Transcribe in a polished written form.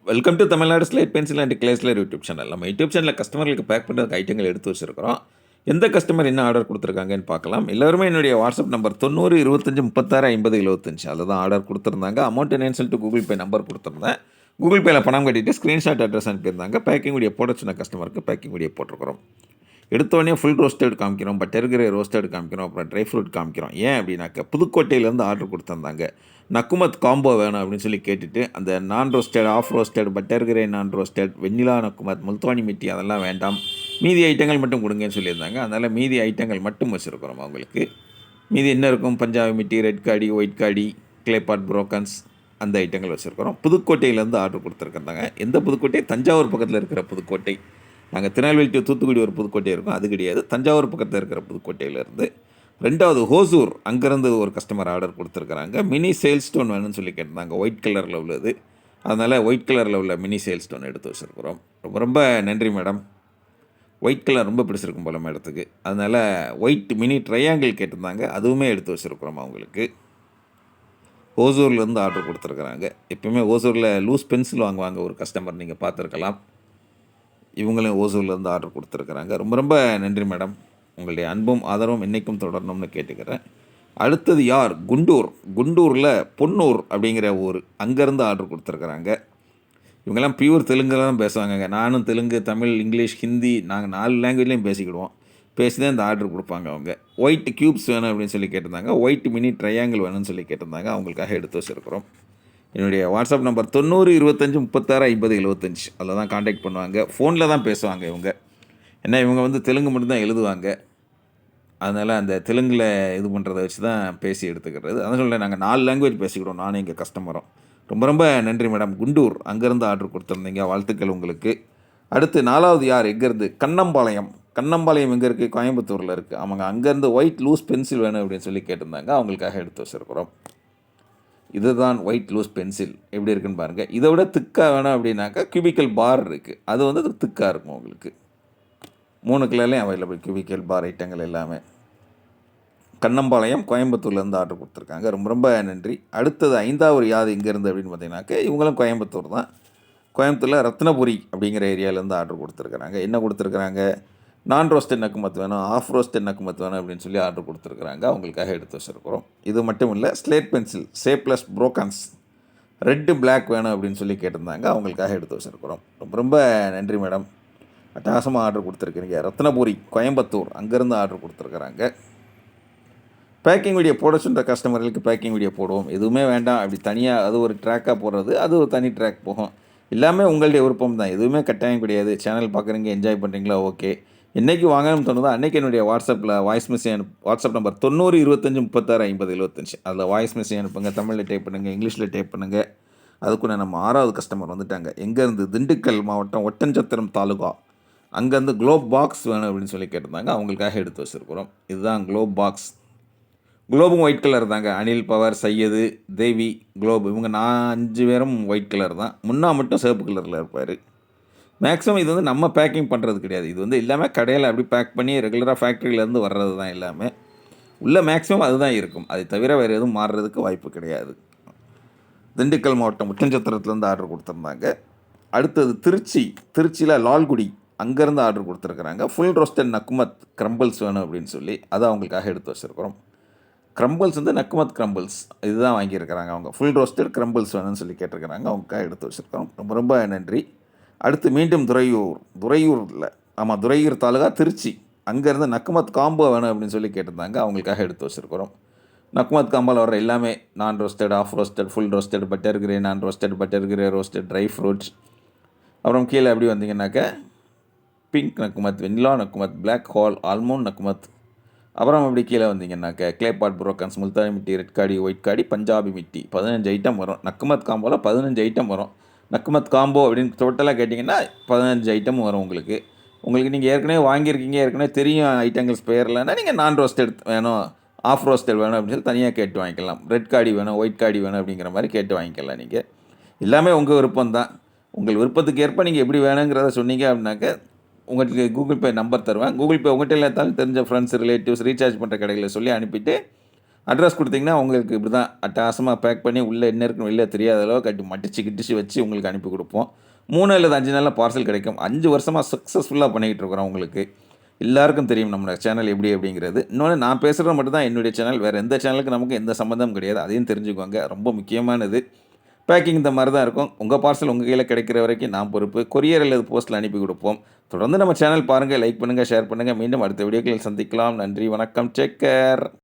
Welcome to Tamilnadu slate pencil and கிளேஸ்லர் YouTube channel. நம்ம YouTube சேனலில் கஸ்டமர்களுக்கு பேக் பண்ணுறதுக்கு ஐட்டங்கள் எடுத்து வச்சுருக்கிறோம். எந்த கஸ்டமர் என்ன ஆர்டர் கொடுத்துருக்காங்கன்னு பார்க்கலாம். எல்லோருமே என்னுடைய வாட்ஸ்அப் நம்பர் 90 25 36 50 75 அதில் தான் ஆர்டர் கொடுத்துருந்தாங்க. அமௌண்ட் என்னன்னு சொல்லிட்டு கூகுள் பே நம்பர் கொடுத்துருந்தேன். கூகுள் பேயில் பணம் கட்டிட்டு ஸ்க்ரீன்ஷாட் அட்ரஸ் அனுப்பியிருந்தாங்க. பேக்கிங் வீடியோ போட சொன்ன கஸ்டமருக்கு பேக்கிங் வீடியோ போட்டிருக்கிறோம். எடுத்தோடனே ஃபுல் ரோஸ்டட் காமிக்கிறோம், பட்டர் கிரே ரோஸ்டட் காமிக்கிறோம், அப்புறம் ட்ரை ஃப்ரூட் காமிக்கிறோம். ஏன் அப்படின்னாக்க புதுக்கோட்டையிலேருந்து ஆர்டர் கொடுத்துருந்தாங்க. நக்குமத் காம்போ வேணும் அப்படின்னு சொல்லி கேட்டுட்டு அந்த naan roasted, half roasted, butter grey நான் ரோஸ்டட், வெண்ணிலா நக்குமத், முல்தானி மிட்டி அதெல்லாம் வேண்டாம், மீதி ஐட்டங்கள் மட்டும் கொடுங்கன்னு சொல்லியிருந்தாங்க. அதனால் மீதி ஐட்டங்கள் மட்டும் வச்சுருக்கிறோம் அவங்களுக்கு. மீதி என்ன இருக்கும், பஞ்சாபி மிட்டி, ரெட் காடி, ஒயிட் காடி, கிளேபாட் புரோக்கன்ஸ் அந்த ஐட்டங்கள் வச்சுருக்கிறோம். புதுக்கோட்டையிலேருந்து ஆர்டர் கொடுத்துருக்குறாங்க. எந்த புதுக்கோட்டை? தஞ்சாவூர் பக்கத்தில் இருக்கிற புதுக்கோட்டை. நாங்கள் திருநெல்வேலி டு தூத்துக்குடி ஒரு புதுக்கோட்டை இருக்கும், அது கிடையாது. தஞ்சாவூர் பக்கத்தில் இருக்கிற புதுக்கோட்டையிலேருந்து. ரெண்டாவது ஹோசூர், அங்கேருந்து ஒரு கஸ்டமர் ஆர்டர் கொடுத்துருக்குறாங்க. மினி சேல் ஸ்டோன் வேணும்னு சொல்லி கேட்டிருந்தாங்க, ஒயிட் கலரில் உள்ளது. அதனால் ஒயிட் கலரில் உள்ள மினி சேல் ஸ்டோன் எடுத்து வச்சுருக்குறோம். ரொம்ப ரொம்ப நன்றி மேடம். ஒயிட் கலர் ரொம்ப பிடிச்சிருக்கும் போல மேடத்துக்கு. அதனால் ஒயிட் மினி ட்ரையாங்கிள் கேட்டிருந்தாங்க, அதுவுமே எடுத்து வச்சுருக்குறோம் அவங்களுக்கு. ஓசூர்லேருந்து ஆர்டர் கொடுத்துருக்குறாங்க. எப்போயுமே ஓசூரில் லூஸ் பென்சில் வாங்குவாங்க ஒரு கஸ்டமர், நீங்கள் பார்த்துருக்கலாம். இவங்களும் ஓசூர்லேருந்து ஆர்டர் கொடுத்துருக்குறாங்க. ரொம்ப ரொம்ப நன்றி மேடம். உங்களுடைய அன்பும் ஆதரவும் என்றைக்கும் தொடரணும்னு கேட்டுக்கிறேன். அடுத்தது யார்? குண்டூரில் பொன்னூர் அப்படிங்கிற ஊர், அங்கேருந்து ஆர்டர் கொடுத்துருக்குறாங்க. இவங்கெல்லாம் பியூர் தெலுங்கில் தான் பேசுவாங்கங்க. நானும் தெலுங்கு, தமிழ், இங்கிலீஷ், ஹிந்தி, நாங்கள் 4 லாங்குவேஜ்லேயும் பேசிக்கிடுவோம். பேசி தான் இந்த ஆர்டர் கொடுப்பாங்க அவங்க. ஒயிட் க்யூப்ஸ் வேணும் அப்படின்னு சொல்லி கேட்டிருந்தாங்க. ஒயிட் மினி ட்ரையாங்கிள் வேணும்னு சொல்லி கேட்டிருந்தாங்க. அவங்களுக்காக எடுத்து வச்சுருக்கிறோம். என்னுடைய வாட்ஸ்அப் நம்பர் 90 25 36 50 75 அதில் தான் காண்டாக்ட் பண்ணுவாங்க. ஃபோனில் தான் பேசுவாங்க இவங்க. ஏன்னா இவங்க வந்து தெலுங்கு மட்டும்தான் எழுதுவாங்க. அதனால் அந்த தெலுங்கில் இது பண்ணுறதை வச்சு தான் பேசி எடுத்துக்கிறது. அதனால் சொல்ல நாங்கள் 4 லாங்குவேஜ் பேசிக்கிடுவோம், நானும் எங்கள் கஸ்டமரும். ரொம்ப ரொம்ப நன்றி மேடம். குண்டூர் அங்கேருந்து ஆர்டர் கொடுத்துருந்தீங்க, வாழ்த்துக்கள் உங்களுக்கு. அடுத்து 4வது யார்? எங்கேருந்து? கண்ணம்பாளையம். கண்ணம்பாளையம் எங்கே இருக்குது? கோயம்புத்தூரில் இருக்குது. அவங்க அங்கேருந்து ஒயிட் லூஸ் பென்சில் வேணும் அப்படின்னு சொல்லி கேட்டிருந்தாங்க. அவங்களுக்காக எடுத்து வச்சுருக்குறோம். இதுதான் ஒயிட் லூஸ் பென்சில். எப்படி இருக்குன்னு பாருங்கள். இதை விட திக்காக வேணும் அப்படின்னாக்கா கியூபிக்கல் பார் இருக்குது, அது வந்து திக்காக இருக்கும் உங்களுக்கு. 3 கலர்லேயும் அவைலபிள் கியூபிக்கல் பார் ஐட்டங்கள் எல்லாமே. கண்ணம்பாளையம் கோயம்புத்தூர்லேருந்து ஆர்டர் கொடுத்துருக்காங்க. ரொம்ப ரொம்ப நன்றி. அடுத்தது 5வது யார் எங்கேருந்து அப்படின்னு பார்த்தீங்கன்னாக்க இவங்களும் கோயம்புத்தூர் தான். கோயம்புத்தூரில் ரத்னபுரி அப்படிங்கிற ஏரியாவிலேருந்து ஆர்டர் கொடுத்துருக்குறாங்க. என்ன கொடுத்துருக்குறாங்க? நான் ரோஸ்டட் நக்குமத் வேணும், ஆஃப் ரோஸ்டட் நக்குமத் வேணும் அப்படின்னு சொல்லி ஆர்டர் கொடுத்துருக்குறாங்க. அவங்களுக்காக எடுத்து வச்சுருக்கிறோம். இது மட்டும் இல்லை, slate pencil plus brokens red black வேணும் அப்படின்னு சொல்லி கேட்டிருந்தாங்க. அவங்களுக்காக எடுத்து வச்சுருக்கிறோம். ரொம்ப ரொம்ப நன்றி மேடம். அட்டகாசமாக ஆர்டர் கொடுத்துருக்குறீங்க. ரத்னபுரி கோயம்புத்தூர் அங்கேருந்து ஆர்டர் கொடுத்துருக்குறாங்க. பேக்கிங் வீடியோ போட சொல்கிற கஸ்டமர்களுக்கு பேக்கிங் வீடியோ போடுவோம். எதுவுமே வேண்டாம் அப்படி தனியாக அது ஒரு ட்ராக்காக போடுறது, அது ஒரு தனி ட்ராக் போகும். எல்லாமே உங்களுடைய விருப்பம் தான், எதுவுமே கட்டாயம் கிடையாது. சேனல் பார்க்குறீங்க, என்ஜாய் பண்ணுறீங்களா, ஓகே. என்றைக்கு வாங்கணும்னு தோணுதோ அன்றைக்கி என்னுடைய வாட்ஸ்அப்பில் வாய்ஸ் மெசேஜ் வாட்ஸ்அப் நம்பர் 90 25 36 50 75 அதில் வாய்ஸ் மெசேஜ் அனுப்புங்க. தமிழில் டைப் பண்ணுங்கள், இங்கிலீஷில் டைப் பண்ணுங்கள். அதுக்குள்ளே நம்ம 6வது கஸ்டமர் வந்துட்டாங்க. எங்கேருந்து? திண்டுக்கல் மாவட்டம் ஒட்டன்சத்திரம் தாலுகா. அங்கேருந்து குளோப் பாக்ஸ் வேணும் அப்படின்னு சொல்லி கேட்டிருந்தாங்க. அவங்களுக்காக எடுத்து வச்சுருக்குறோம். இதுதான் குளோப் பாக்ஸ். குளோபும் ஒயிட் கலர் தாங்க. அனில், பவர், சையது, தேவி, குளோப் இவங்க 5 பேரும் ஒயிட் கலர் தான். முன்னா மட்டும் சிவப்பு கலரில் இருப்பார். மேக்ஸிமம் இது வந்து நம்ம பேக்கிங் பண்ணுறது கிடையாது. இது வந்து எல்லாமே கடையில் அப்படி பேக் பண்ணி ரெகுலராக ஃபேக்ட்ரியிலேருந்து வர்றது தான் எல்லாமே. உள்ள மேக்ஸிமம் அதுதான் இருக்கும். அதை தவிர வேறு எதுவும் மாறுறதுக்கு வாய்ப்பு கிடையாது. திண்டுக்கல் மாவட்டம் ஒட்டன்சத்திரத்துலேருந்து ஆர்டர் கொடுத்துருந்தாங்க. அடுத்தது திருச்சியில் லால்குடி அங்கேருந்து ஆர்டர் கொடுத்துருக்குறாங்க. ஃபுல் ரோஸ்டட் நக்குமத் க்ரம்பிள்ஸ் வேணும் அப்படின்னு சொல்லி அதை அவங்களுக்காக எடுத்து வச்சுருக்கிறோம். க்ரம்பிள்ஸ் வந்து நக்குமத் க்ரம்பிள்ஸ் இதுதான் வாங்கியிருக்கிறாங்க அவங்க. ஃபுல் ரோஸ்டட் க்ரம்பிள்ஸ் வேணும்னு சொல்லி கேட்டிருக்கிறாங்க. அவங்களுக்காக எடுத்து வச்சுருக்கிறோம். ரொம்ப ரொம்ப நன்றி. அடுத்து மீண்டும் துறையூர் தாலுகா திருச்சி அங்கேருந்து நக்குமத் காம்போ வேணும் அப்படின்னு சொல்லி கேட்டிருந்தாங்க. அவங்களுக்காக எடுத்து வச்சுருக்கிறோம். நக்குமத் காம்போவில் வர எல்லாமே non roasted, half roasted, full roasted, butter grey நான் roasted, butter grey roasted, dry fruits. அப்புறம் கீழே எப்படி வந்தீங்கன்னாக்க பிங்க் நக்குமத், வெண்ணிலா நக்குமத், பிளாக் ஹால், ஆல்மோண்ட் நக்குமத். அப்புறம் அப்படி கீழே வந்தீங்கன்னாக்க clay pot brokens, Multani mitti, red காடி, ஒயிட் காடி, பஞ்சாபி மிட்டி 15 ஐட்டம் வரும். நக்குமத் காம்போவில் 15 ஐட்டம் வரும். நக்குமத் காம்போ அப்படின்னு டோட்டலாக கேட்டிங்கன்னா 15 ஐட்டம் வரும் உங்களுக்கு. நீங்கள் ஏற்கனவே வாங்கியிருக்கீங்க, ஏற்கனவே தெரியும் ஐட்டங்கள்ஸ் பேர்லன்னா நீங்கள் நான் ரோஸ்டட் வேணும், ஆஃப் ரோஸ்டட் வேணும் அப்படின்னு சொல்லி தனியாக கேட்டு வாங்கிக்கலாம். ரெட் காடி வேணும், ஒயிட் காடி வேணும் அப்படிங்கிற மாதிரி கேட்டு வாங்கிக்கலாம். நீங்கள் எல்லாமே உங்கள் விருப்பம் தான். உங்கள் விருப்பத்துக்கு ஏற்ப நீங்கள் எப்படி வேணுங்கிறத சொன்னீங்க அப்படின்னாக்க உங்களுக்கு கூகுள் பே நம்பர் தருவேன். கூகுள் பே உங்கள்கிட்ட இல்லாதாலும் தெரிஞ்ச ஃப்ரெண்ட்ஸ், ரிலேட்டிவ்ஸ் ரீசார்ஜ் பண்ணுற கடைகளில் சொல்லி அனுப்பிட்டு அட்ரஸ் கொடுத்தீங்கன்னா உங்களுக்கு இப்படி தான் அட்டகாசமாக பேக் பண்ணி உள்ளே என்ன இருக்குன்னு வெளில தெரியாத அளவு கட்டி மடிச்சு கிட்டிச்சு வச்சு உங்களுக்கு அனுப்பி கொடுப்போம். 3 அல்லது 5 நாளில் பார்சல் கிடைக்கும். 5 வருஷமாக சக்ஸஸ்ஃபுல்லாக பண்ணிக்கிட்டு இருக்கிறோம் உங்களுக்கு. எல்லாருக்கும் தெரியும் நம்ம சேனல் எப்படி அப்படிங்கிறது. இன்னொன்று நான் பேசுகிறது மட்டும் தான் என்னுடைய சேனல். வேறு எந்த சேனலுக்கு நமக்கு எந்த சம்மந்தமும் கிடையாது. அதையும் தெரிஞ்சுக்கோங்க. ரொம்ப முக்கியமானது. பேக்கிங் இந்த மாதிரி தான் இருக்கும். உங்கள் பார்சல் உங்கள் கையில் கிடைக்கிற வரைக்கும் நான் பொறுப்பு. கொரியர் அல்லது போஸ்ட்டில் அனுப்பி கொடுப்போம். தொடர்ந்து நம்ம சேனல் பாருங்கள், லைக் பண்ணுங்கள், ஷேர் பண்ணுங்கள். மீண்டும் அடுத்த வீடியோக்களில் சந்திக்கலாம். நன்றி, வணக்கம், டேக் கேர்.